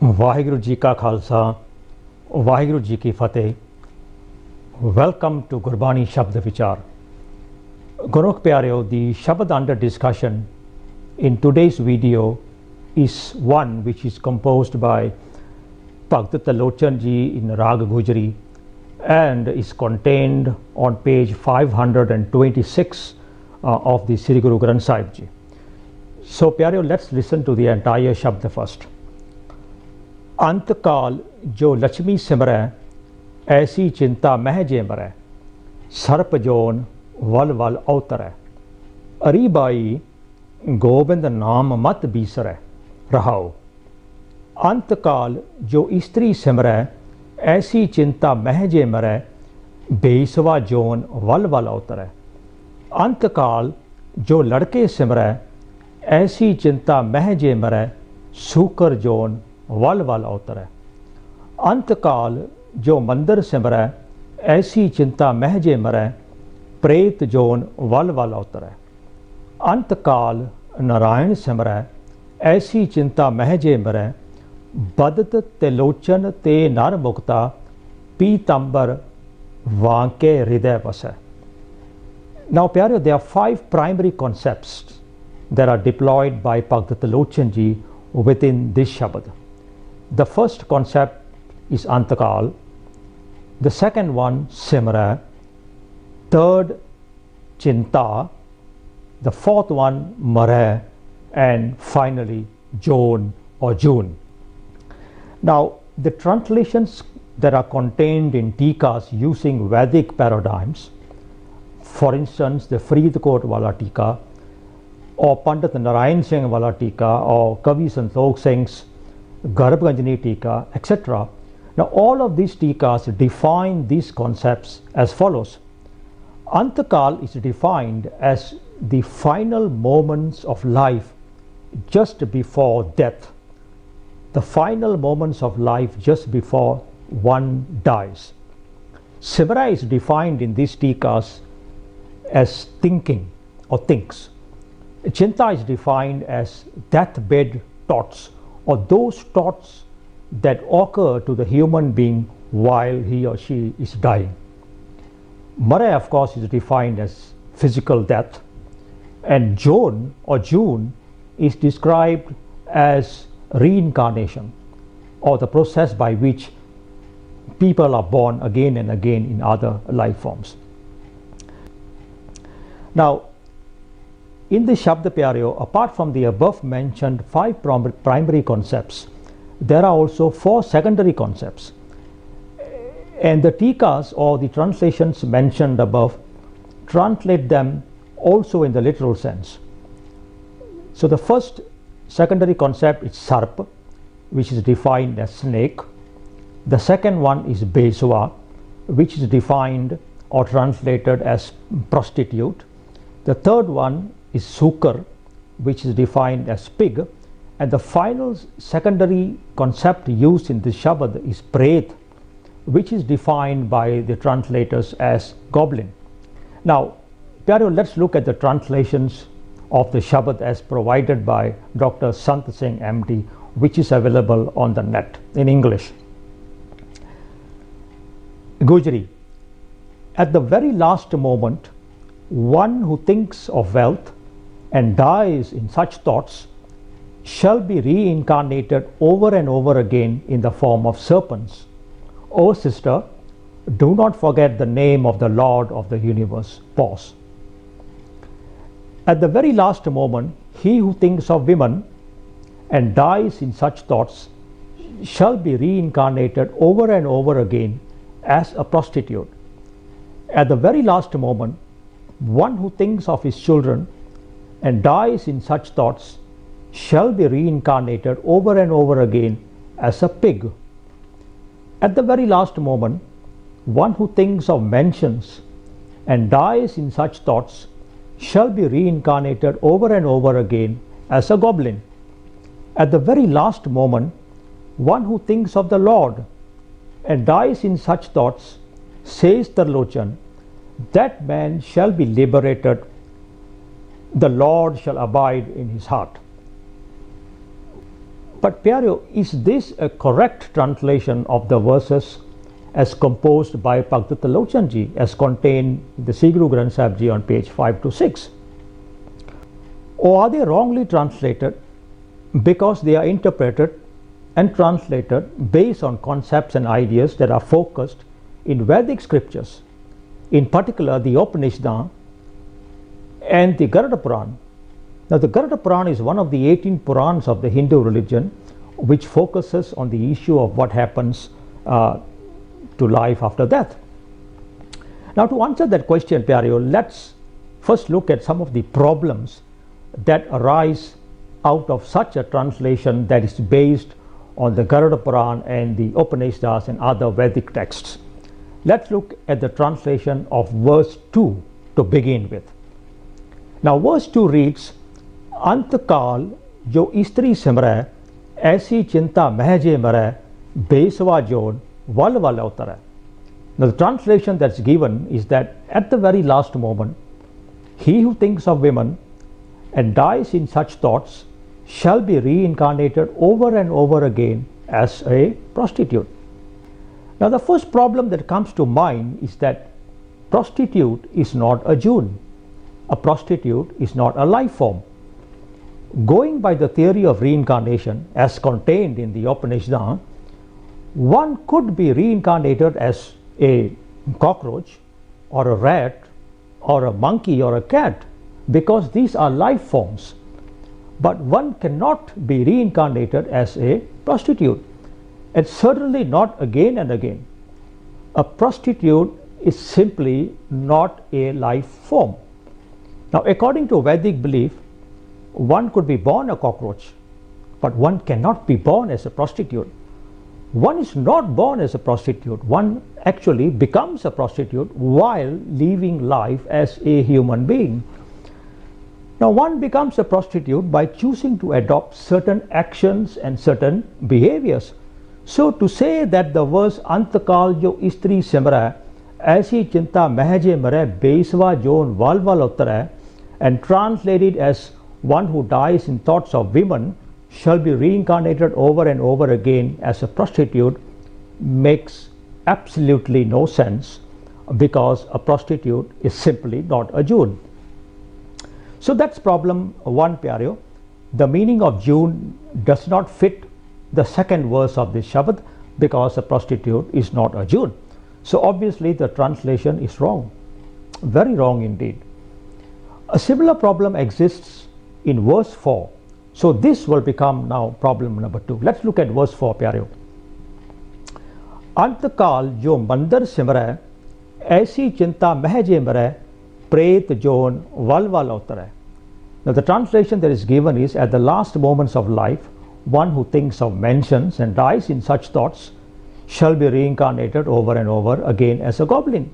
ਵਾਹਿਗੁਰੂ ਜੀ ਕਾ ਖਾਲਸਾ ਵਾਹਿਗੁਰੂ ਜੀ ਕੀ ਫਤਿਹ। Welcome to Gurbani Shabad Vichar. Gurukh Pyareo, the Shabad under discussion in today's video is one which is composed by Bhagat Talochan ji in Rag Gujari and is contained on page 526 of the Sri Guru Granth Sahib ji. So Pyareo, let's listen to the entire Shabad first. अंत काल जो लक्ष्मी सिमरै ऐसी चिंता मह जे मरै सर्प zone वल वल अवतरै अरी बाई गोबिंद नाम मत बीसरै रहाओ। अंत काल जो स्त्री सिमरै ऐसी चिंता मह जे मरै बेसवा जोन वल वल अवतरै। अंत काल जो लड़के सिमरै ऐसी चिंता मह जे मरै सूकर जोन वल वल अवतरै। अंत काल जो मंदिर सिमरै ऐसी चिंता मह जे मरै प्रेत जोन वल वल अवतरै। अंत काल नारायण सिमरै ऐसी चिंता मह जे मरै बदत तिलोचन ते नर मुक्ता पीतंबर वांके हृदय वसै। Now Pyareo, there are 5 primary concepts that are deployed by Bhagat Talochan ji within this Shabad. The first concept is Antakal, the second one Simra, third Chinta, the fourth one Mare, and finally Jone or June. Now the translations that are contained in Tikas using Vedic paradigms, for instance the Faridkot Wala Tika or Pandit Narayan Singh Wala Tika or Kavi Santokh Singh's Garbganjani Tika, etc. Now all of these Tikas define these concepts as follows. Antakal is defined as the final moments of life just before death. The final moments of life just before one dies. Simra is defined in these Tikas as thinking or thinks. Chinta is defined as deathbed thoughts, or those thoughts that occur to the human being while he or she is dying. Mara, of course, is defined as physical death, and Jone or June is described as reincarnation, or the process by which people are born again and again in other life forms. Now, in the Shabda Pyareo, apart from the above mentioned 5 primary concepts, there are also 4 secondary concepts. And the Tikas or the translations mentioned above translate them also in the literal sense. So the first secondary concept is Sarp, which is defined as snake. The second one is Beswa, which is defined or translated as prostitute. The third one is Sukar, which is defined as pig, and the final secondary concept used in this Shabad is Pret, which is defined by the translators as goblin. Now, Pyareo, let's look at the translations of the Shabad as provided by Dr. Sant Singh MD, which is available on the net in English. Gujari, at the very last moment, one who thinks of wealth and dies in such thoughts shall be reincarnated over and over again in the form of serpents. O sister, do not forget the name of the Lord of the universe. Pause. At the very last moment, he who thinks of women and dies in such thoughts shall be reincarnated over and over again as a prostitute. At the very last moment, one who thinks of his children and dies in such thoughts shall be reincarnated over and over again as a pig. At the very last moment, one who thinks of mansions and dies in such thoughts shall be reincarnated over and over again as a goblin. At the very last moment, one who thinks of the Lord and dies in such thoughts, says Talochan, that man shall be liberated, the Lord shall abide in his heart. But Pyareo, is this a correct translation of the verses as composed by Bhagavad Lochanji as contained in the Sri Guru Granth Sahib Ji on page 5 to 6? Or are they wrongly translated because they are interpreted and translated based on concepts and ideas that are focused in Vedic scriptures, in particular the Upanishad and the Garuda Purana? Now, the Garuda Purana is one of the 18 Purans of the Hindu religion, which focuses on the issue of what happens to life after death. Now, to answer that question, Pyareo, let's first look at some of the problems that arise out of such a translation that is based on the Garuda Purana and the Upanishads and other Vedic texts. Let's look at the translation of verse 2 to begin with. Now, verse 2 reads, अंत काल जो स्त्री सिमरै ऐसी चिंता महजे मरै Beswa zone वल वल उतरै. Now, the translation that's given is that at the very last moment, he who thinks of women and dies in such thoughts shall be reincarnated over and over again as a prostitute. Now, the first problem that comes to mind is that prostitute is not a June. A prostitute is not a life form. Going by the theory of reincarnation as contained in the Upanishad, one could be reincarnated as a cockroach or a rat or a monkey or a cat because these are life forms. But one cannot be reincarnated as a prostitute, and certainly not again and again. A prostitute is simply not a life form. Now, according to Vedic belief, one could be born a cockroach, but one cannot be born as a prostitute. One is not born as a prostitute. One actually becomes a prostitute while living life as a human being. Now, one becomes a prostitute by choosing to adopt certain actions and certain behaviors. So, to say that the verse Antakal jo istri simra aisi chinta mahje mare beswa jon val val uttara and translated as one who dies in thoughts of women shall be reincarnated over and over again as a prostitute makes absolutely no sense, because a prostitute is simply not a June. So that's problem one, Pyareo. The meaning of June does not fit the second verse of this Shabad because a prostitute is not a June. So obviously the translation is wrong, very wrong indeed. A similar problem exists in verse 4. So this will become now problem number 2. Let's look at verse 4, Pyareo. Antakal jo mandar simra aisi chinta mahje mare pret jon val val uttara. Now, the translation that is given is, at the last moments of life, one who thinks of mansions and dies in such thoughts shall be reincarnated over and over again as a goblin.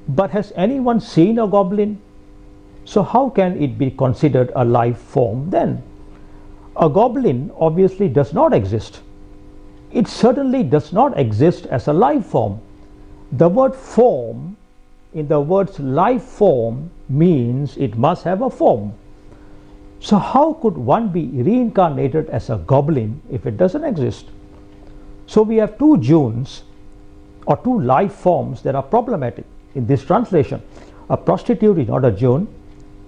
But has anyone seen a goblin? So how can it be considered a life form then? A goblin obviously does not exist. It certainly does not exist as a life form. The word form in the words life form means it must have a form. So how could one be reincarnated as a goblin if it doesn't exist? So we have two Junes or two life forms that are problematic in this translation. A prostitute is not a June,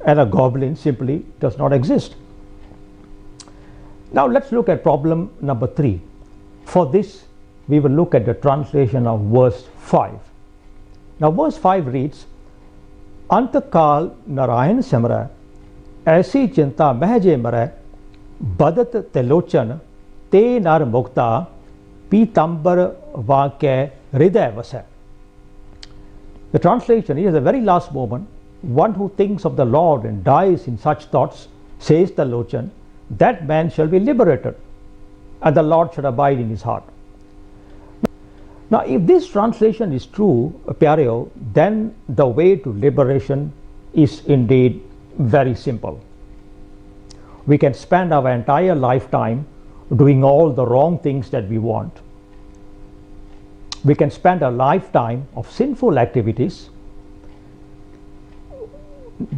and a goblin simply does not exist. Now let's look at problem number 3. For this, we will look at the translation of verse 5. Now verse 5 reads, Antakal Narayan Samara aisi chinta mahje mara badat telochan te nar mukta pitambar vakya hriday vasa. The translation is, at the very last moment, one who thinks of the Lord and dies in such thoughts, says the Lochan, that man shall be liberated, and the Lord shall abide in his heart. Now, if this translation is true, Pyareo, then the way to liberation is indeed very simple. We can spend our entire lifetime doing all the wrong things that we want. We can spend a lifetime of sinful activities.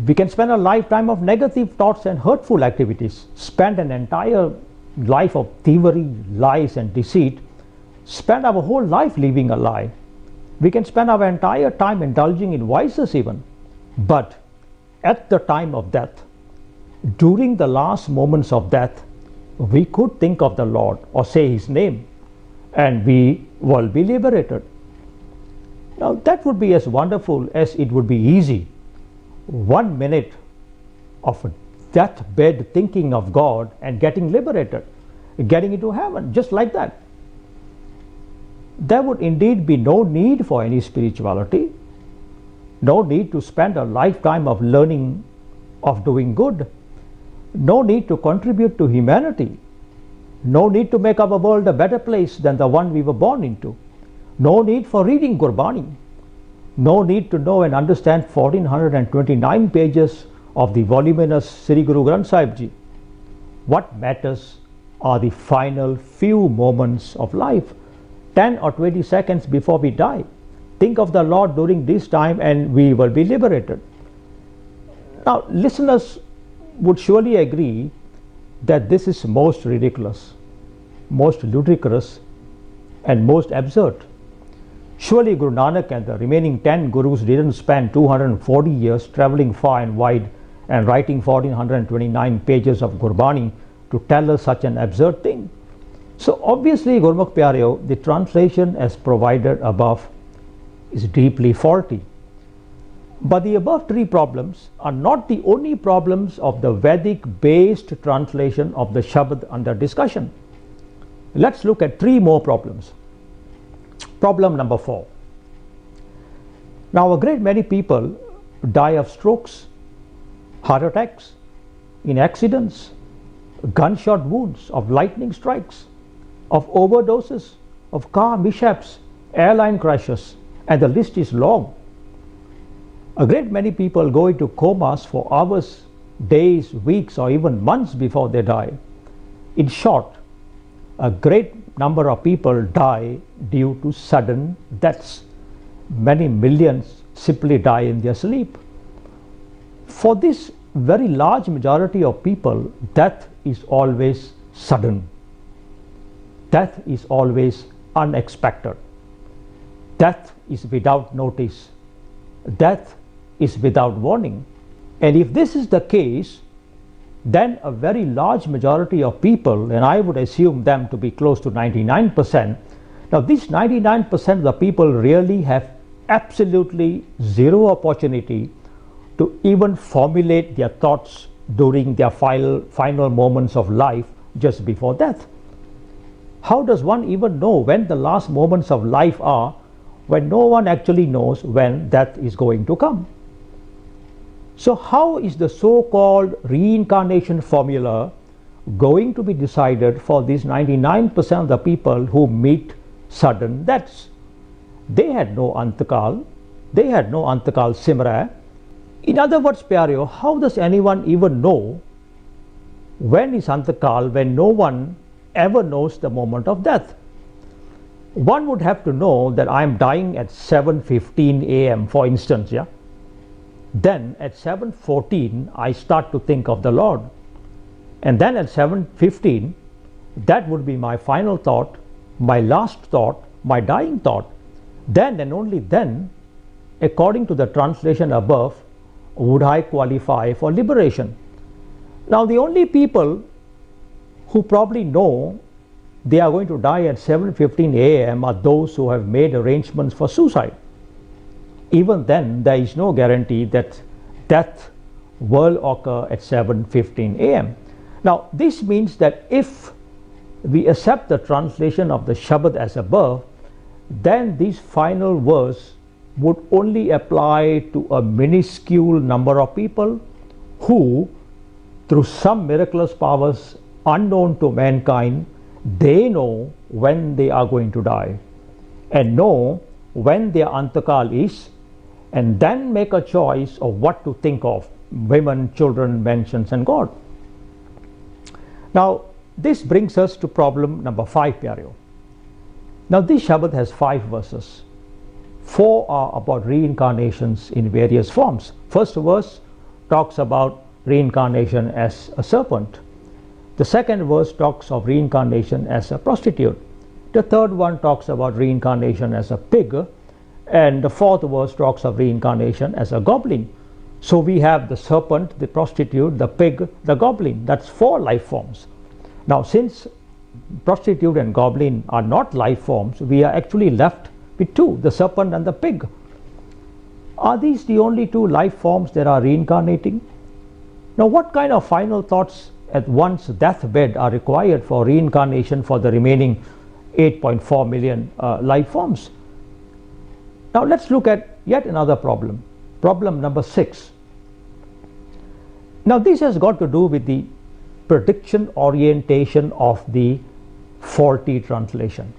We can spend a lifetime of negative thoughts and hurtful activities, spend an entire life of thievery, lies and deceit, spend our whole life living a lie. We can spend our entire time indulging in vices even. But at the time of death, during the last moments of death, we could think of the Lord or say His name, and we will be liberated. Now that would be as wonderful as it would be easy. 1 minute of a deathbed thinking of God and getting liberated, getting into heaven, just like that. There would indeed be no need for any spirituality, no need to spend a lifetime of learning, of doing good, no need to contribute to humanity, no need to make our world a better place than the one we were born into, no need for reading Gurbani, no need to know and understand 1429 pages of the voluminous Sri Guru Granth Sahib Ji. What matters are the final few moments of life, 10 or 20 seconds before we die. Think of the Lord during this time and we will be liberated. Now listeners would surely agree that this is most ridiculous, most ludicrous and most absurd. Surely Guru Nanak and the remaining 10 Gurus didn't spend 240 years travelling far and wide and writing 1429 pages of Gurbani to tell us such an absurd thing. So obviously, Gurmukh Pyareo, the translation as provided above is deeply faulty. But the above three problems are not the only problems of the Vedic based translation of the Shabad under discussion. Let's look at three more problems. Problem number 4. Now a great many people die of strokes, heart attacks, in accidents, gunshot wounds, of lightning strikes, of overdoses, of car mishaps, airline crashes, and the list is long. A great many people go into comas for hours, days, weeks, or even months before they die. In short, a great number of people die due to sudden deaths. Many millions simply die in their sleep. For this very large majority of people, death is always sudden. Death is always unexpected. Death is without notice. Death is without warning. And if this is the case, then a very large majority of people, and I would assume them to be close to 99%, now this 99% of the people really have absolutely zero opportunity to even formulate their thoughts during their final moments of life just before death. How does one even know when the last moments of life are, when no one actually knows when death is going to come? So how is the so-called reincarnation formula going to be decided for these 99% of the people who meet sudden deaths? They had no Ant Kaal, they had no Ant Kaal Simra. In other words, Pyareo, how does anyone even know when is Ant Kaal, when no one ever knows the moment of death? One would have to know that I am dying at 7:15 a.m. for instance, yeah? Then at 7:14 I start to think of the Lord, and then at 7:15 that would be my final thought, my last thought, my dying thought. Then and only then, according to the translation above, would I qualify for liberation. Now the only people who probably know they are going to die at 7:15 a.m. are those who have made arrangements for suicide. Even then, there is no guarantee that death will occur at 7:15 a.m. Now this means that if we accept the translation of the Shabad as above, then this final verse would only apply to a minuscule number of people who, through some miraculous powers unknown to mankind, they know when they are going to die and know when their Ant Kaal is, and then make a choice of what to think of: women, children, mansions, and God. Now this brings us to problem number 5, Pyareo. Now this Shabad has 5 verses. 4 are about reincarnations in various forms. First verse talks about reincarnation as a serpent. The second verse talks of reincarnation as a prostitute. The third one talks about reincarnation as a pig. And the fourth verse talks of reincarnation as a goblin. So we have the serpent, the prostitute, the pig, the goblin. That's 4 life forms. Now, since prostitute and goblin are not life forms, we are actually left with 2, the serpent and the pig. Are these the only 2 life forms that are reincarnating? Now, what kind of final thoughts at one's deathbed are required for reincarnation for the remaining 8.4 million life forms? Now, let's look at yet another problem. Problem number 6. Now, this has got to do with the prediction orientation of the faulty translation.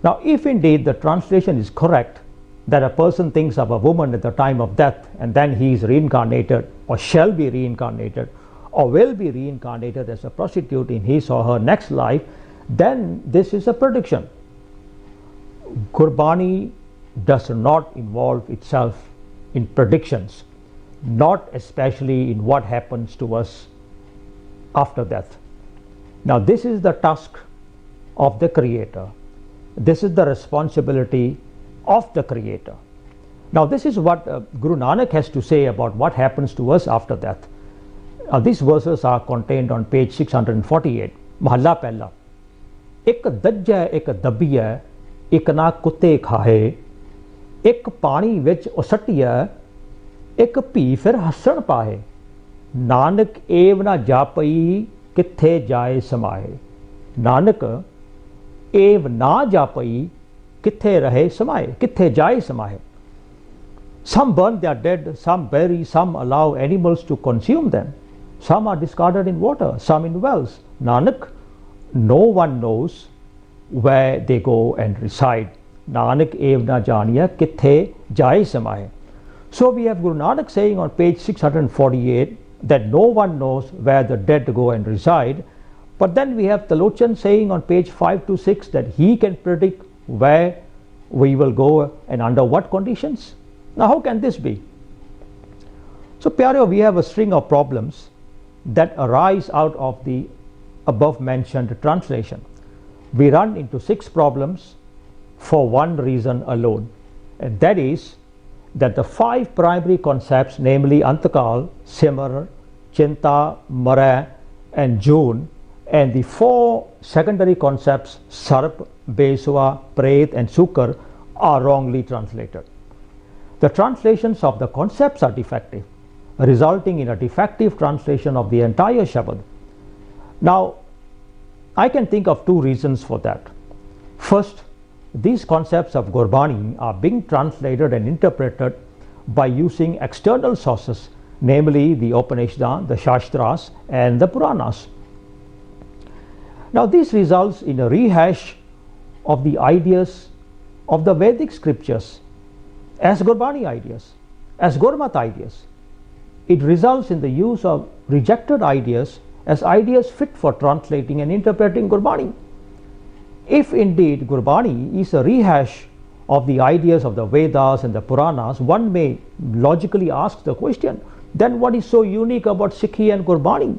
Now, if indeed the translation is correct, that a person thinks of a woman at the time of death and then he is reincarnated or shall be reincarnated or will be reincarnated as a prostitute in his or her next life, then this is a prediction. Gurbani does not involve itself in predictions, not especially in what happens to us after death. Now, this is the task of the Creator. This is the responsibility of the Creator. Now, this is what Guru Nanak has to say about what happens to us after death. These verses are contained on page 648. Mahalla Pehla. Ek dajja ek dabiya, ek na kutte khahe, ek pani vich usatiya, ek phi fir hassan pahe. Nanak ev na japai kithe jaye samaye. Nanak ev na japai kithe rahe samaye, kithe jaye samaye. Some burn their dead, some bury, some allow animals to consume them. Some are discarded in water, some in wells. Nanak, no one knows where they go and reside. Nanak ev na janiya kithe jaye samaye. So we have Guru Nanak saying on page 648 that no one knows where the dead go and reside. But then we have Talochan saying on page 526 that he can predict where we will go and under what conditions. Now, how can this be? So, Pyareo, we have a string of problems that arise out of the above mentioned translation. We run into 6 problems for one reason alone, and that is that the 5 primary concepts, namely ANTT KAAL, Simar, Chinta, Mara and June, and the 4 secondary concepts Sarp, Beswa, Pret and Sukar are wrongly translated. The translations of the concepts are defective, resulting in a defective translation of the entire Shabad. Now, I can think of 2 reasons for that. First, these concepts of Gurbani are being translated and interpreted by using external sources, namely the Upanishads, the Shastras and the Puranas. Now, this results in a rehash of the ideas of the Vedic scriptures as Gurbani ideas, as Gurmat ideas. It results in the use of rejected ideas as ideas fit for translating and interpreting Gurbani. If indeed Gurbani is a rehash of the ideas of the Vedas and the Puranas, one may logically ask the question, then what is so unique about Sikhi and Gurbani?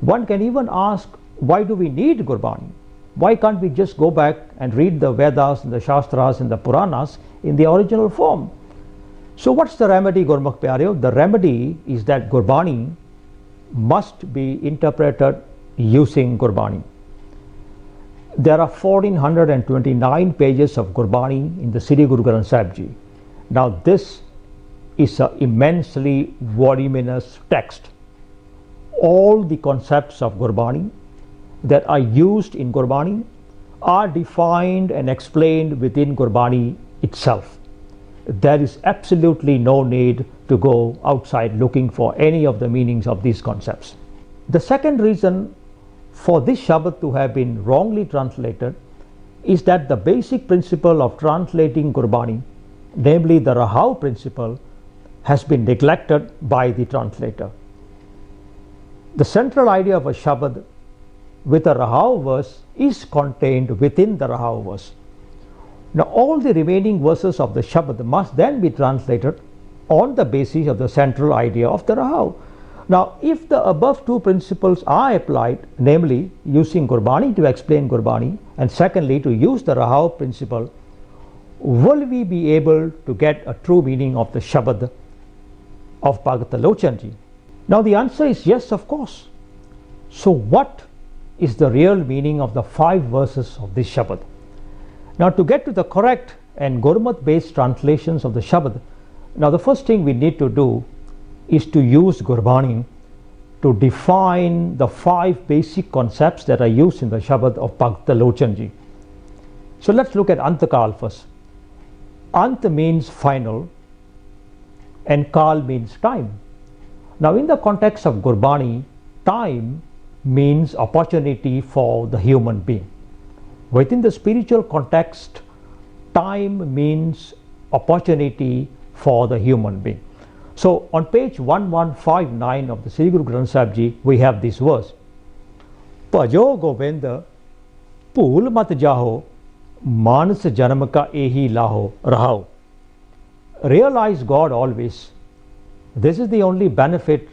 One can even ask, why do we need Gurbani? Why can't we just go back and read the Vedas and the Shastras and the Puranas in the original form? So what's the remedy, Gurmukh Pyareo? The remedy is that Gurbani must be interpreted using Gurbani. There are 1429 pages of Gurbani in the Sri Guru Granth Sahib Ji. Now this is an immensely voluminous text. All the concepts of Gurbani that are used in Gurbani are defined and explained within Gurbani itself. There is absolutely no need to go outside looking for any of the meanings of these concepts. The second reason for this Shabad to have been wrongly translated is that the basic principle of translating Gurbani, namely the Raha principle, has been neglected by the translator. The central idea of a Shabad with a Raha verse is contained within the Raha verse. Now all the remaining verses of the Shabad must then be translated on the basis of the central idea of the Raha. Now, if the above two principles are applied, namely using Gurbani to explain Gurbani, and secondly to use the Raha principle, will we be able to get a true meaning of the Shabad of Bhagat Lochanji? Now the answer is yes, of course. So what is the real meaning of the 5 verses of this Shabad? Now to get to the correct and Gurmat based translations of the Shabad, now the first thing we need to do is to use Gurbani to define the 5 basic concepts that are used in the Shabad of Bhagat Lochanji. So let's look at ANTT KAAL first. Ant means final and Kaal means time. Now in the context of Gurbani, time means opportunity for the human being. Within the spiritual context, time means opportunity for the human being. So on page 1159 of the Sri Guru Granth Sahib Ji, we have this verse: Bhajo Govinda Pool mat jaho, Manas janam ka ehi laho raho. Realize God always. This is the only benefit,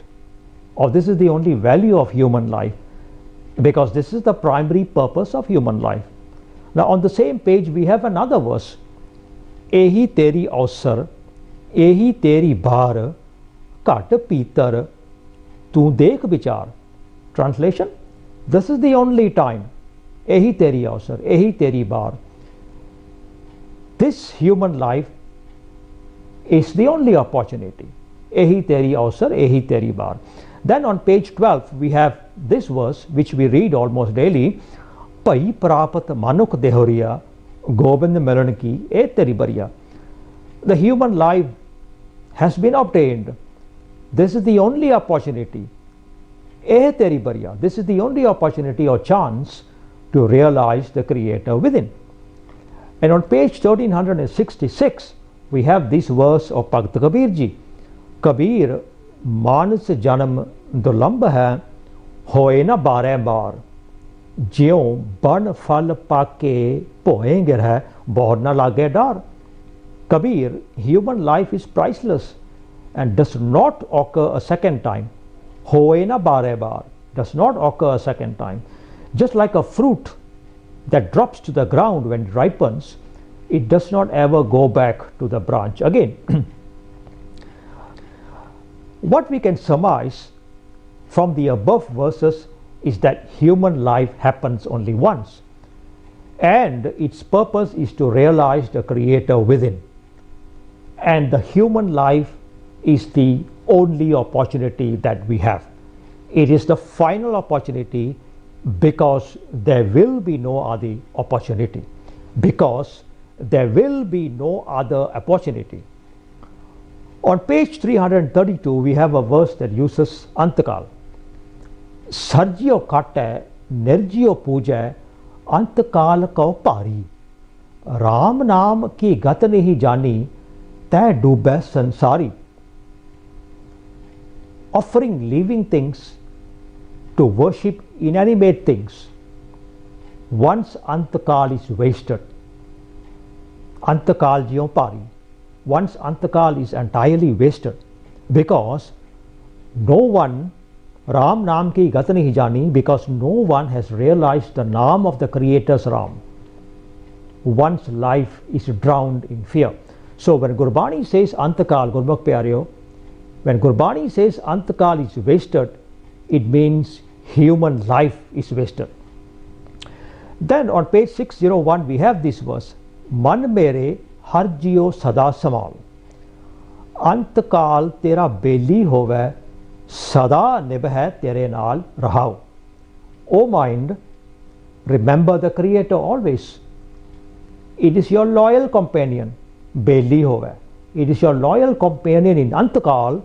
or this is the only value of human life, because this is the primary purpose of human life. Now on the same page we have another verse: Ehi teri avsar, ehi teri baar, kat pitar, tu dekh vichar. Translation: this is the only time. Ehi teri avsar, ehi teri baar. This human life is the only opportunity. Ehi teri avsar, ehi teri baar. Then on page 12 we have this verse which we read almost daily: Pai prapat manuk dehoriya, Gobind milan ki e teri bariya. The human life has been obtained. This is the only opportunity. Eh teri bariya. This is the only opportunity or chance to realize the Creator within. And on page 1366 we have this verse of Bhagat Kabir Ji: Kabir मानस जन्म दुर्लभ है, होए न बारह बार, ज्यों बन फल पाके भोए गिरह, बहुत न लागे डार. Kabir, human life is priceless and does not occur a second time. Hoye na bare bar, does not occur a second time. Just like a fruit that drops to the ground when it ripens, it does not ever go back to the branch again. What we can surmise from the above verses is that human life happens only once, and its purpose is to realize the Creator within. And the human life is the only opportunity that we have. It is the final opportunity, because there will be no other opportunity. Because there will be no other opportunity. On page 332 we have a verse that uses ANTT KAAL. Sarjiyo katte, nirjiyo puja, ANTT KAAL ko pari. Ram naam ki gat nahi jani, teh doobe sansari. Offering living things to worship inanimate things, once ANTT KAAL is wasted. ANTT KAAL jiyo pari. Once ANTT KAAL is entirely wasted, because no one, Ram Naam ki gat nahi jani, because no one has realized the Naam of the Creator's Ram. One's life is drowned in fear. So when Gurbani says ANTT KAAL, Gurmukh Pyareo, when Gurbani says ANTT KAAL is wasted, it means human life is wasted. Then on page 601 we have this verse: Man mere हर जियो सदा समाल, अंत काल तेरा बेली होवे, सदा निभै तेरे नाल रहाओ. O mind, remember the Creator always. It is your loyal companion, बेली होवे. It is your loyal companion in ANTT KAAL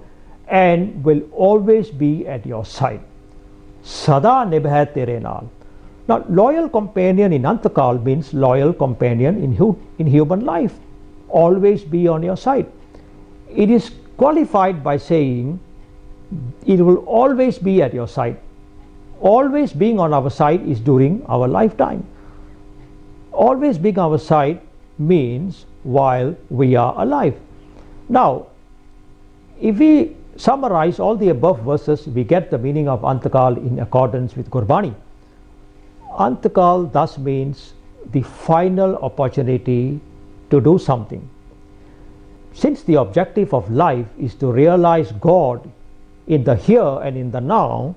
and will always be at your side. Sada निभै तेरे नाल. Now, loyal companion in ANTT KAAL means loyal companion in human life. Always be on your side. It is qualified by saying it will always be at your side. Always being on our side is during our lifetime. Always being on our side means while we are alive. Now, if we summarize all the above verses, we get the meaning of ANTT KAAL in accordance with Gurbani. ANTT KAAL thus means the final opportunity to do something. Since the objective of life is to realize God in the here and in the now,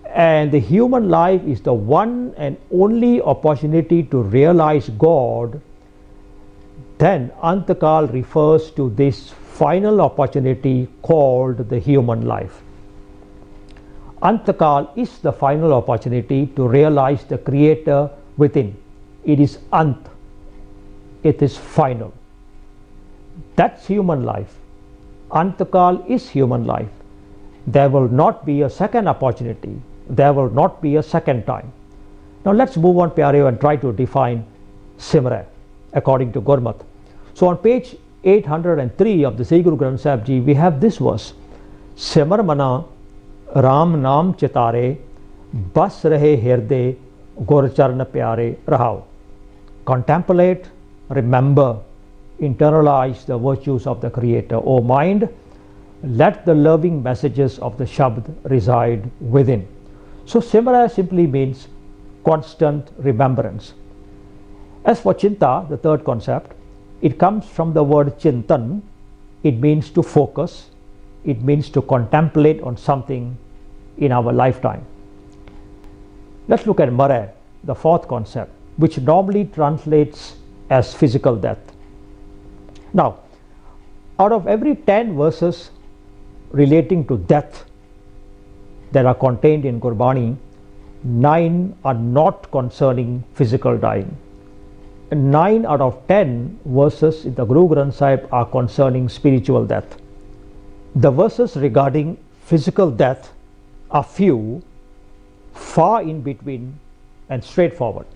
and the human life is the one and only opportunity to realize God, then ANTT KAAL refers to this final opportunity called the human life. ANTT KAAL is the final opportunity to realize the Creator within. It is Ant. It is final. That's human life. ANTT KAAL is human life. There will not be a second opportunity. There will not be a second time. Now let's move on, Pyareo, and try to define Simra according to Gurmat. So on page 803 of the Sri Guru Granth Sahib Ji, we have this verse: Simar mana Ram naam chitare, bas rahe hirde gur charn pyare rahao. Contemplate, remember, internalize the virtues of the Creator. O mind, let the loving messages of the Shabad reside within. So Simra simply means constant remembrance. As for Chinta, the third concept, it comes from the word Chintan. It means to focus. It means to contemplate on something in our lifetime. Let's look at Mara, the fourth concept, which normally translates as physical death. Now, out of every 10 verses relating to death that are contained in Gurbani, 9 are not concerning physical dying. 9 out of 10 verses in the Guru Granth Sahib are concerning spiritual death. The verses regarding physical death are few, far in between, and straightforward.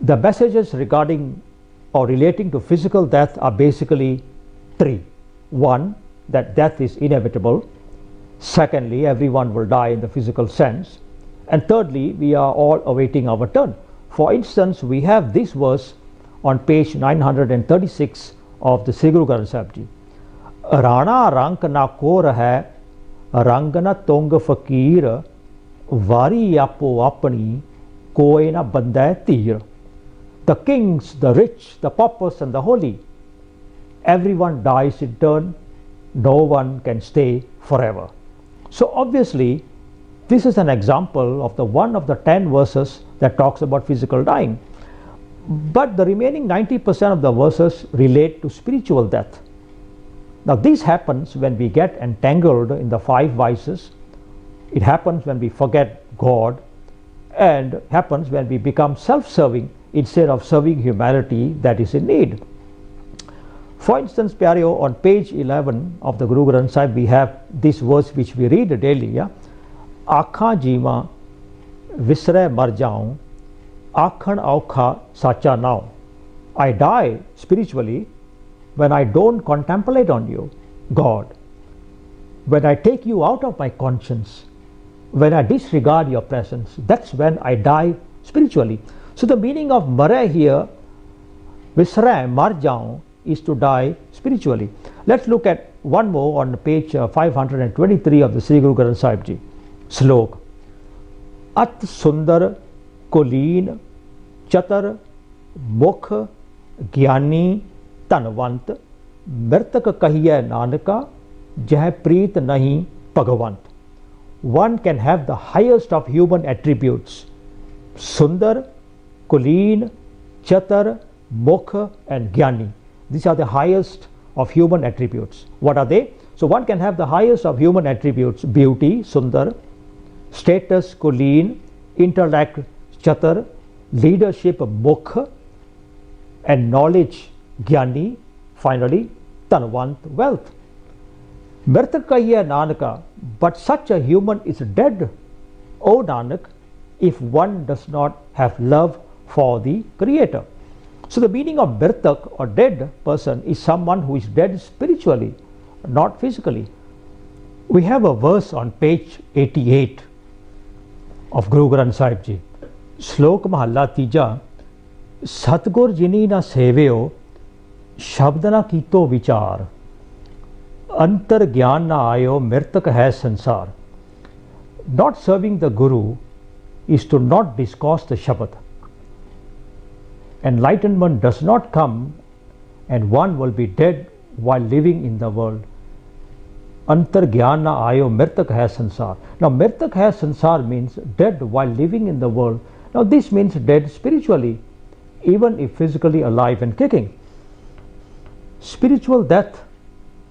The messages regarding or relating to physical death are basically 3. 1, that death is inevitable. Secondly, everyone will die in the physical sense. And thirdly, we are all awaiting our turn. For instance, we have this verse on page 936 of the Sri Guru Granth Sahib Ji. Rana rank na kor hai, rangana tong fakir, vari apo apani, koi na bandai tir. The kings, the rich, the paupers and the holy, everyone dies in turn. No one can stay forever. So obviously, this is an example of the one of the 10 verses that talks about physical dying. But the remaining 90% of the verses relate to spiritual death. Now this happens when we get entangled in the 5 vices. It happens when we forget God, and happens when we become self-serving instead of serving humanity that is in need. For instance, Pyareo, on page 11 of the Guru Granth Sahib, we have this verse which we read daily. Yeah? Akha jima visre mar jaun, akhan aukha sacha now. I die spiritually when I don't contemplate on you, God. When I take you out of my conscience, when I disregard your presence, that's when I die spiritually. So the meaning of mara here, visre mar jaun, is to die spiritually. Let's look at one more on page 523 of the Sri Guru Granth Sahib Ji. Slok. At sundar kuleen chatar mukh gyani tanvant mritak kahiye nanaka jeh preet nahi bhagavant. One can have the highest of human attributes: sundar, kuleen, chatar, mukh and gyani. These are the highest of human attributes. What are they? So one can have the highest of human attributes: beauty, sundar, status, kuleen, intellect, chatar, leadership, mukh, and knowledge, gyani, finally tanvant, wealth. Mritakaya Nanaka, but such a human is dead, O Nanak, if one does not have love for the Creator. So the meaning of mritak or dead person is someone who is dead spiritually, not physically. We have a verse on page 88 of Guru Granth Sahib Ji. Slok Mahalla Tija, Satgur Jini na seveo, Shabdana Kito Vichar. अंतर ज्ञान ना आयो मृतक है संसार. Not serving the Guru is to not discourse the Shabad. Enlightenment does not come and one will be dead while living in the world. Antar Gyan na ayo mritak hai sansar. Now mritak hai sansar means dead while living in the world. Now this means dead spiritually, even if physically alive and kicking. Spiritual death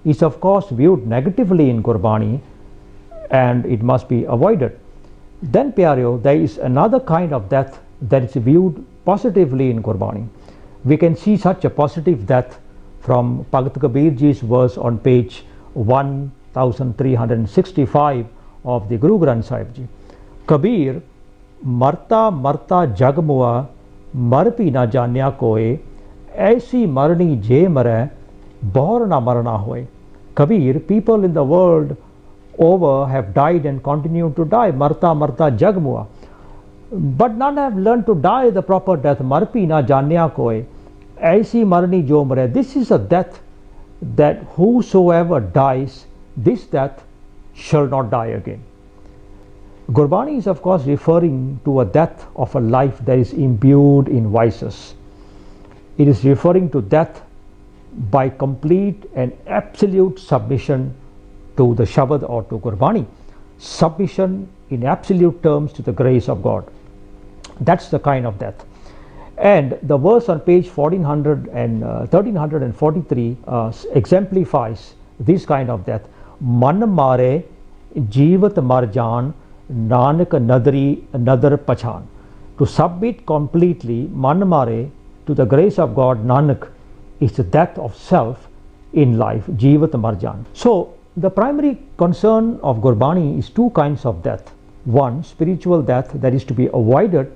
is of course viewed negatively in Gurbani and it must be avoided. Then Pyareo, there is another kind of death that is viewed positively in Gurbani. We can see such a positive death from Bhagat Kabir ji's verse on page 1365 of the Guru Granth Sahib ji. Kabir, marta marta jag mua mar pi na janya koe, aisi marni je mare bahar na marna hoye. Kabir, people in the world over have died and continue to die. Marta marta jag mua. But none have learned to die the proper death. Marpi na janya koe. Aisi marni jo mare. This is a death that whosoever dies, this death shall not die again. Gurbani is of course referring to a death of a life that is imbued in vices. It is referring to death by complete and absolute submission to the Shabad or to Gurbani. Submission in absolute terms to the grace of God. That's the kind of death. And the verse on page 1343 exemplifies this kind of death. Man mare jeevat marjan nanak nadari nadar pachan. To submit completely, man mare, to the grace of God, Nanak, is the death of self in life, jeevat marjan. So the primary concern of Gurbani is two kinds of death. One, spiritual death that is to be avoided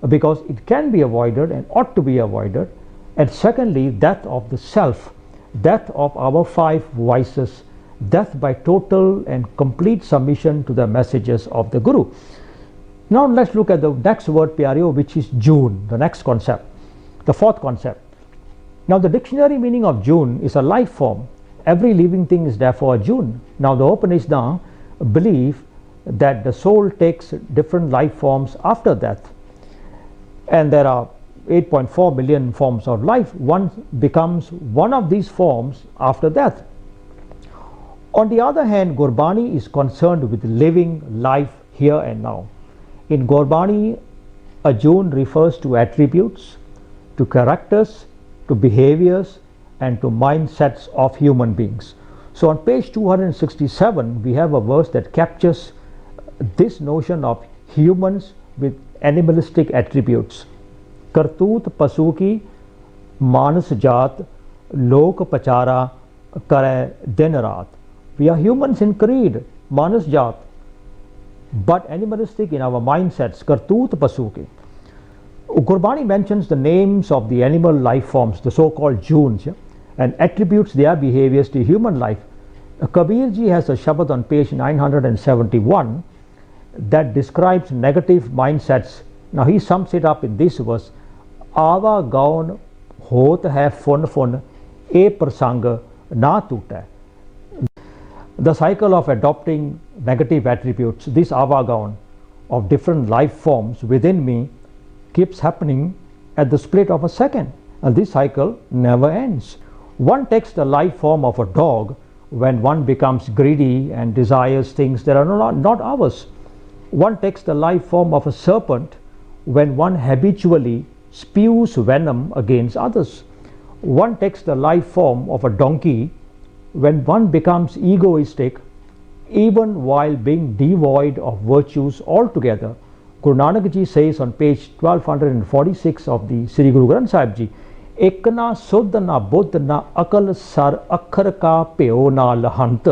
because it can be avoided and ought to be avoided. And secondly, death of the self, death of our five vices, death by total and complete submission to the messages of the Guru. Now let's look at the next word, Pyareo, which is June, the next concept, the fourth concept. Now the dictionary meaning of June is a life form. Every living thing is therefore a June. Now the Upanishad believe that the soul takes different life forms after death. And there are 8.4 million forms of life. One becomes one of these forms after death. On the other hand, Gurbani is concerned with living life here and now. In Gurbani, a June refers to attributes, to characters, to behaviors, and to mindsets of human beings. So on page 267 we have a verse that captures this notion of humans with animalistic attributes. Kartut pasuki manas jat lok pachara kare din raat. We are humans in creed, manas jat, but animalistic in our mindsets, kartut pasuki. Gurbani mentions the names of the animal life forms, the so-called Junes, and attributes their behaviors to human life. Kabir ji has a Shabad on page 971 that describes negative mindsets. Now he sums it up in this verse: Ava gaun hot hai fun fun, e prasang na tute. The cycle of adopting negative attributes, this avagaun of different life forms within me, keeps happening at the split of a second, and this cycle never ends. One takes the life form of a dog when one becomes greedy and desires things that are not ours. One takes the life form of a serpent when one habitually spews venom against others. One takes the life form of a donkey when one becomes egoistic even while being devoid of virtues altogether. Guru Nanak ji says on page 1246 of the Sri Guru Granth Sahib ji, Ek na suddh na buddh na akal sar akhar ka pyo na lahant,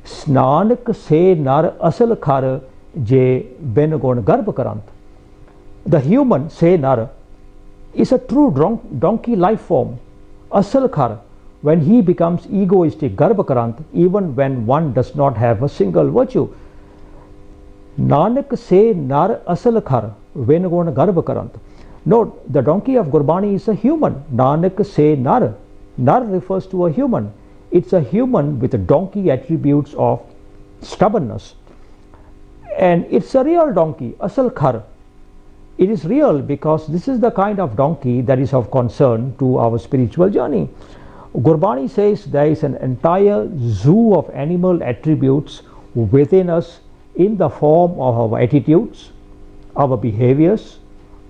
snanak se nar asal khar je ben gun garb karant. The human, se nar, is a true donkey life form, asal khar, when he becomes egoistic, garb karant, even when one does not have a single virtue. Nanak se nar asal khar, when gun garb karant. Note, the donkey of Gurbani is a human. Nanak se nar. Nar refers to a human. It's a human with the donkey attributes of stubbornness. And it's a real donkey, asal khar. It is real because this is the kind of donkey that is of concern to our spiritual journey. Gurbani says there is an entire zoo of animal attributes within us in the form of our attitudes, our behaviors,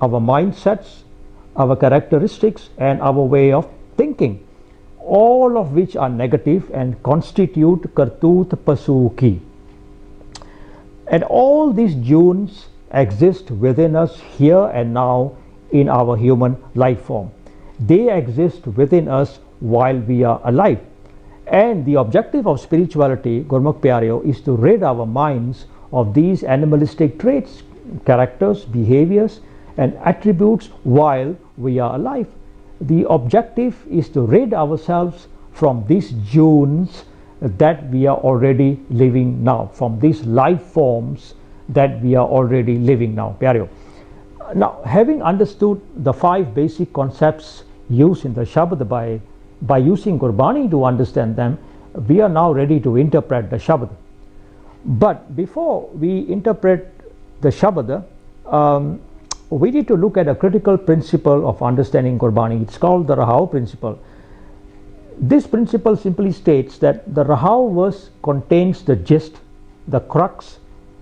our mindsets, our characteristics, and our way of thinking, all of which are negative and constitute kartut pasuki. And all these genes exist within us here and now in our human life form. They exist within us while we are alive. And the objective of spirituality, Gurmukh Pyareo, is to rid our minds of these animalistic traits, characters, behaviors, and attributes while we are alive. The objective is to rid ourselves from these genes that we are already living now, from these life forms that we are already living now. Pyareo. Now, having understood the 5 basic concepts used in the Shabad by using Gurbani to understand them, we are now ready to interpret the Shabad. But before we interpret the Shabad, we need to look at a critical principle of understanding Gurbani. It's called the Raha principle. This principle simply states that the Raha verse contains the gist, the crux,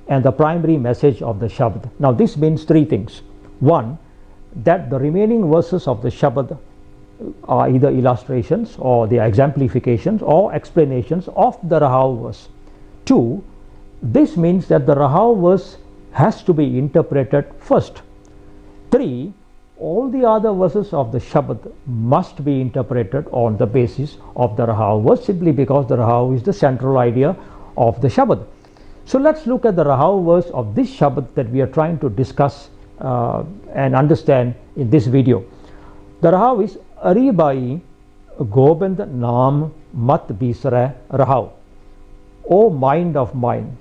and the primary message of the Shabad. Now this means 3 things. 1, that the remaining verses of the Shabad are either illustrations or they are exemplifications or explanations of the Raha verse. 2, this means that the Raha verse has to be interpreted first. 3, all the other verses of the Shabad must be interpreted on the basis of the Raha verse, simply because the Raha is the central idea of the Shabad. So let's look at the Raha verse of this Shabad that we are trying to discuss and understand in this video. The Raha is Ari Bai Gobind Naam Mat Bisare Raha. O mind of mine,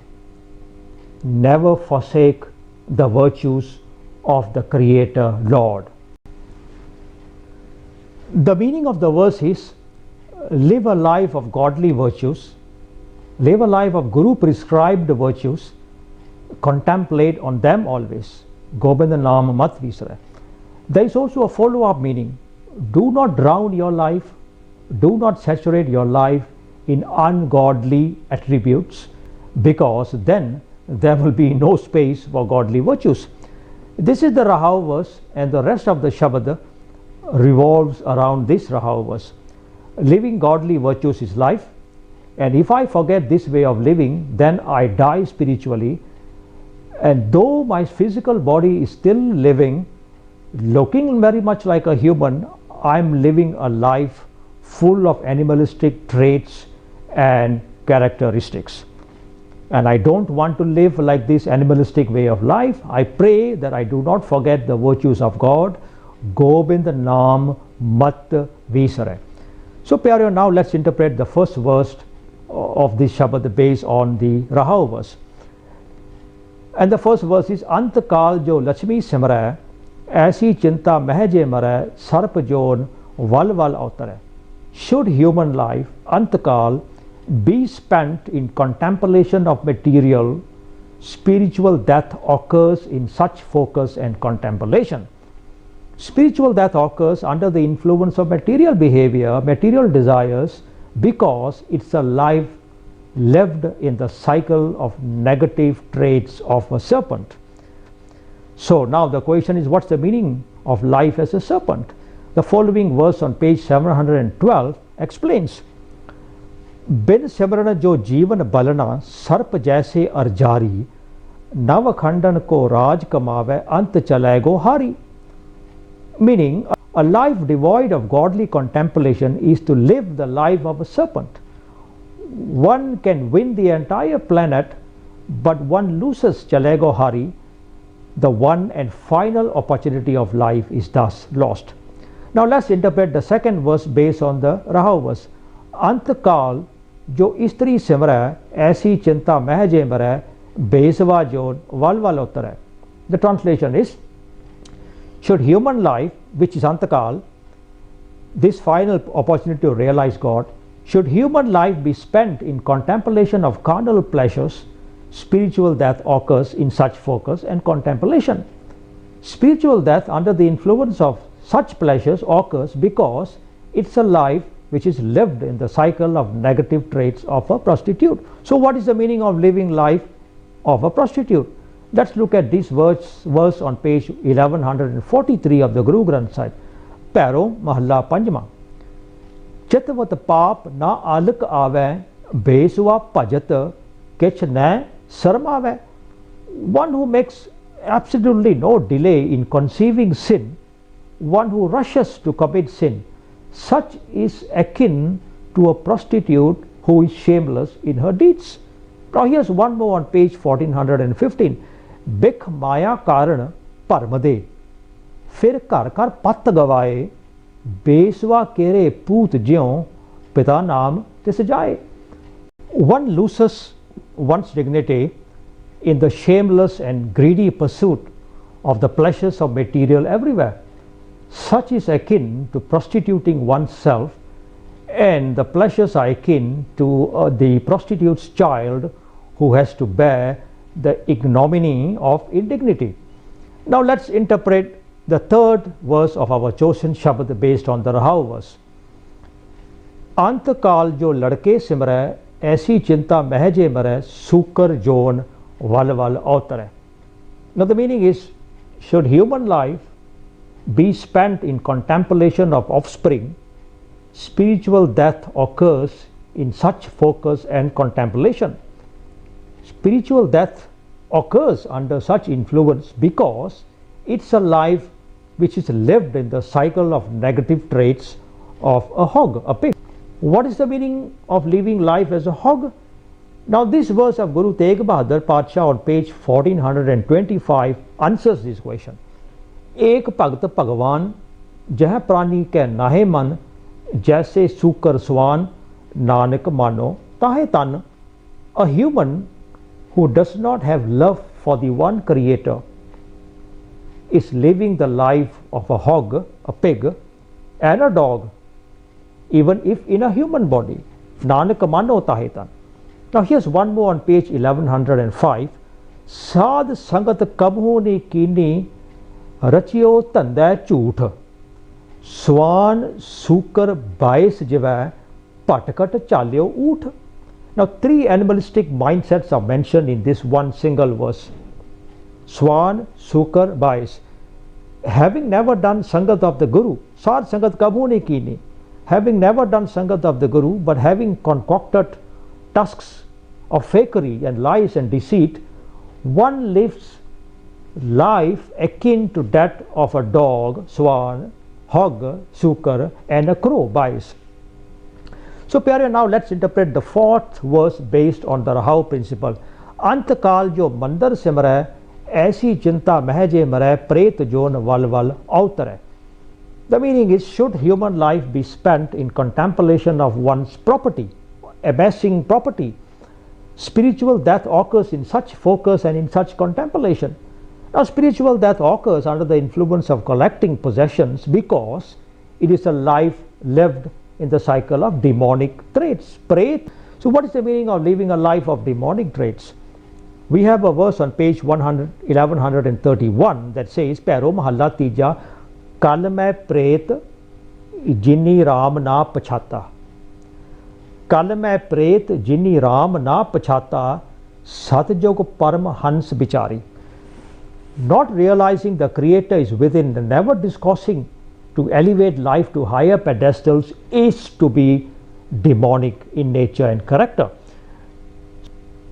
never forsake the virtues of the Creator Lord. The meaning of the verse is live a life of godly virtues, live a life of Guru prescribed virtues, contemplate on them always. Gobind Naam Mat Visare. There is also a follow-up meaning. Do not drown your life, do not saturate your life in ungodly attributes, because then there will be no space for godly virtues. This is the Raha verse, and the rest of the Shabad revolves around this Raha verse. Living godly virtues is life, and if I forget this way of living, then I die spiritually. And though my physical body is still living, looking very much like a human, I'm living a life full of animalistic traits and characteristics. And I don't want to live like this animalistic way of life. I pray that I do not forget the virtues of God. Gobind Naam Mat Visare. So Pyareo, now let's interpret the first verse of this Shabad based on the Raha verse. And the first verse is Ant Kaal Jo Lakshmi Simare Aisi Chinta Mahje Mare Sarp Jon Val Val Autare. Should human life, Ant Kaal, be spent in contemplation of material, spiritual death occurs in such focus and contemplation. Spiritual death occurs under the influence of material behavior, material desires, because it's a life lived in the cycle of negative traits of a serpent. So now the question is, what's the meaning of life as a serpent? The following verse on page 712 explains. बिन सिमरन जो जीवन बलना सर्प जैसे अर्जारी नव खंडन को राज कमावे अंत चलेगो हारी. Meaning, a life devoid of godly contemplation is to live the life of a serpent. One can win the entire planet, but one loses Chalego Hari. The one and final opportunity of life is thus lost. Now let's interpret the second verse based on the Raha verse. Antakal jo istri simra aisi chinta mahje mare beswa jon valval uttare. The translation is, should human life, which is Antakal, this final opportunity to realize God, Should human life be spent in contemplation of carnal pleasures, spiritual death occurs in such focus and contemplation. Spiritual death under the influence of such pleasures occurs because it's a life which is lived in the cycle of negative traits of a prostitute. So what is the meaning of living life of a prostitute? Let's look at this verse on page 1143 of the Guru Granth Sahib. Pairo Mahalla Panjma. Chitvat paap na alak ave, beswa pajat kech na sarm ave. One who makes absolutely no delay in conceiving sin, one who rushes to commit sin, such is akin to a prostitute who is shameless in her deeds. Now here's one more on page 1415. Bik maya karan parmade, fir kar kar pat gavaye, beswa kere poot jyon pita naam tis jaye. One loses one's dignity in the shameless and greedy pursuit of the pleasures of material everywhere. Such is akin to prostituting oneself, and the pleasures are akin to the prostitute's child who has to bear the ignominy of indignity. Now let's interpret the third verse of our chosen Shabad based on the Raha verse. Ant kaal jo ladke simre, aisi chinta mehje mare, sukar jon val val avtare. Now the meaning is, should human life be spent in contemplation of offspring, spiritual death occurs in such focus and contemplation. Spiritual death occurs under such influence because it's a life which is lived in the cycle of negative traits of a hog, a pig. What is the meaning of living life as a hog? Now this verse of Guru Tegh Bahadur Padsha on page 1425 answers this question. एक भगत भगवान जह प्राणी के नाहे मन, जैसे सूकर स्वान नानक मानो ताहे तन. A human who does not have love for the one creator is living the life of a hog, a pig, and a dog, even if in a human body. Nanak mano tahe tan. Now here's one more on page 1105. Sad sangat kabhu ne kini रचियो धंधा झूठ, स्वान सूकर बाइस जिवै पटकट चालियो ऊठ. Now three animalistic mindsets are mentioned in this one single verse. Swan, Sukar, Bais. Having never done Sangat of the Guru, Sar Sangat kabhu ne kini. Having never done Sangat of the Guru, but having concocted tusks of fakery and lies and deceit, one lives life akin to that of a dog, swan, hog, sukar, and a crow, Bais. So pyare, now let's interpret the fourth verse based on the Raha principle. Ant kaal jo mandar simre, aisi chinta mehje mare, pret jon val val avtare. The meaning is, should human life be spent in contemplation of one's property, amassing property? Spiritual death occurs in such focus and in such contemplation. Now spiritual death occurs under the influence of collecting possessions because it is a life lived in the cycle of demonic traits. Pret. So what is the meaning of living a life of demonic traits? We have a verse on page 1131 that says, Pairo Mahalla Tija, Kal mai pret jinni ram na pachata. Kal mai pret jinni ram na pachata, satjog param hans bichari. Not realizing the Creator is within and never discoursing to elevate life to higher pedestals is to be demonic in nature and character.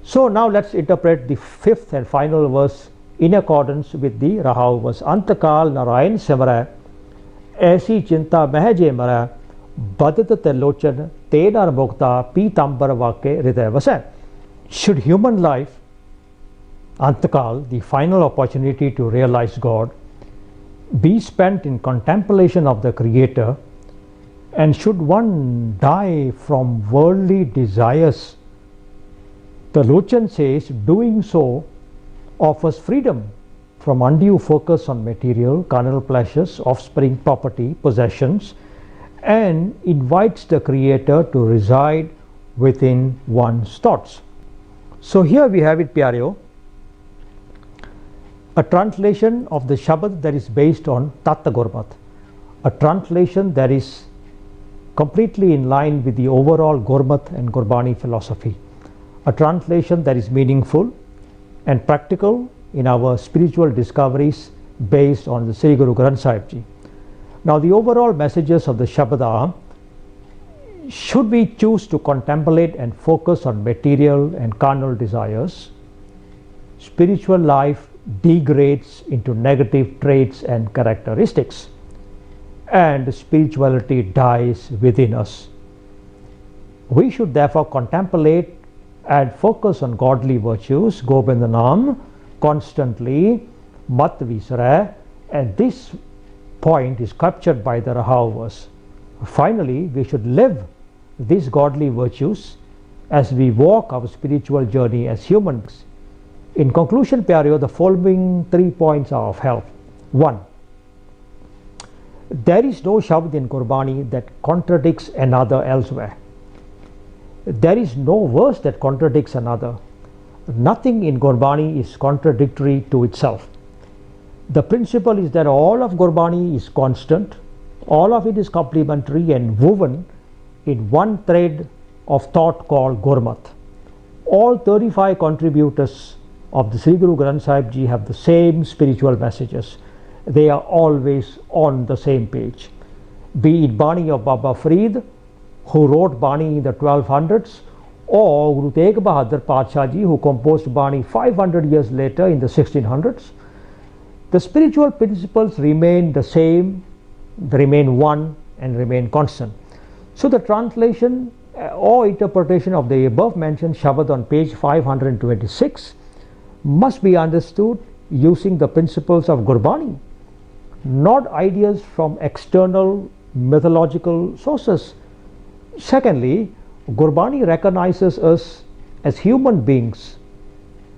So now let's interpret the fifth and final verse in accordance with the Raha verse. Antakal Narayan Simra, Aisi Chinta Mehje Mara, Badat Telochan, Tenar Mukta, Pitambar Vake Hriday Vase. Should human life, Antakal, the final opportunity to realize God, be spent in contemplation of the Creator, and should one die from worldly desires, the Lochan says doing so offers freedom from undue focus on material, carnal pleasures, offspring, property, possessions, and invites the Creator to reside within one's thoughts. So here we have it, Pyareo, a translation of the Shabad that is based on Tatta Gurmat, a translation that is completely in line with the overall Gurmat and Gurbani philosophy, a translation that is meaningful and practical in our spiritual discoveries based on the Sri Guru Granth Sahib Ji. Now the overall messages of the Shabad are: should we choose to contemplate and focus on material and carnal desires, spiritual life degrades into negative traits and characteristics, and spirituality dies within us. We should therefore contemplate and focus on godly virtues, Gobindanam, constantly, mat visara, and this point is captured by the Raha verse. Finally, we should live these godly virtues as we walk our spiritual journey as humans. In conclusion, Pyareo, the following 3 points are of help. 1. There is no Shabad in Gurbani that contradicts another elsewhere. There is no verse that contradicts another. Nothing in Gurbani is contradictory to itself. The principle is that all of Gurbani is constant, all of it is complementary and woven in one thread of thought called Gurmat. All 35 contributors of the Sri Guru Granth Sahib Ji have the same spiritual messages. They are always on the same page. Be it Bani of Baba Farid, who wrote Bani in the 1200s, or Guru Tegh Bahadur Padshah Ji, who composed Bani 500 years later in the 1600s. The spiritual principles remain the same, they remain one and remain constant. So the translation or interpretation of the above mentioned Shabad on page 526 must be understood using the principles of Gurbani, not ideas from external mythological sources. Secondly, Gurbani recognizes us as human beings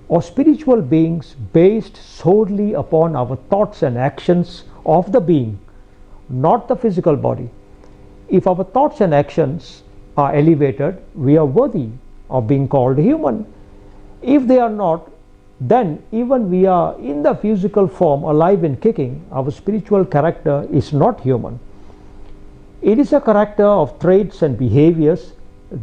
or spiritual beings based solely upon our thoughts and actions of the being, not the physical body. If our thoughts and actions are elevated, we are worthy of being called human. If they are not, then even we are in the physical form, alive and kicking, our spiritual character is not human. It is a character of traits and behaviors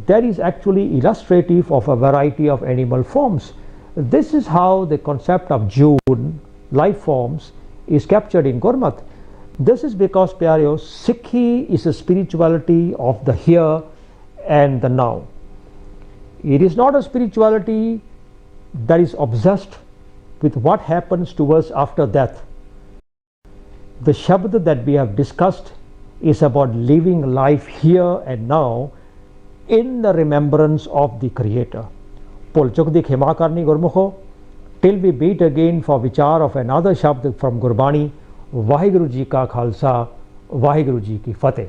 that is actually illustrative of a variety of animal forms. This is how the concept of June, life forms, is captured in Gurmat. This is because, Pyareo, Sikhi is a spirituality of the here and the now. It is not a spirituality that is obsessed with what happens to us after death. The Shabad that we have discussed is about living life here and now in the remembrance of the Creator. Polchukdi Khema Karni Gurmukho, till we meet again for vichar of another Shabad from Gurbani. Vaheguru Ji Ka Khalsa, Vaheguru Ji Ki Fateh.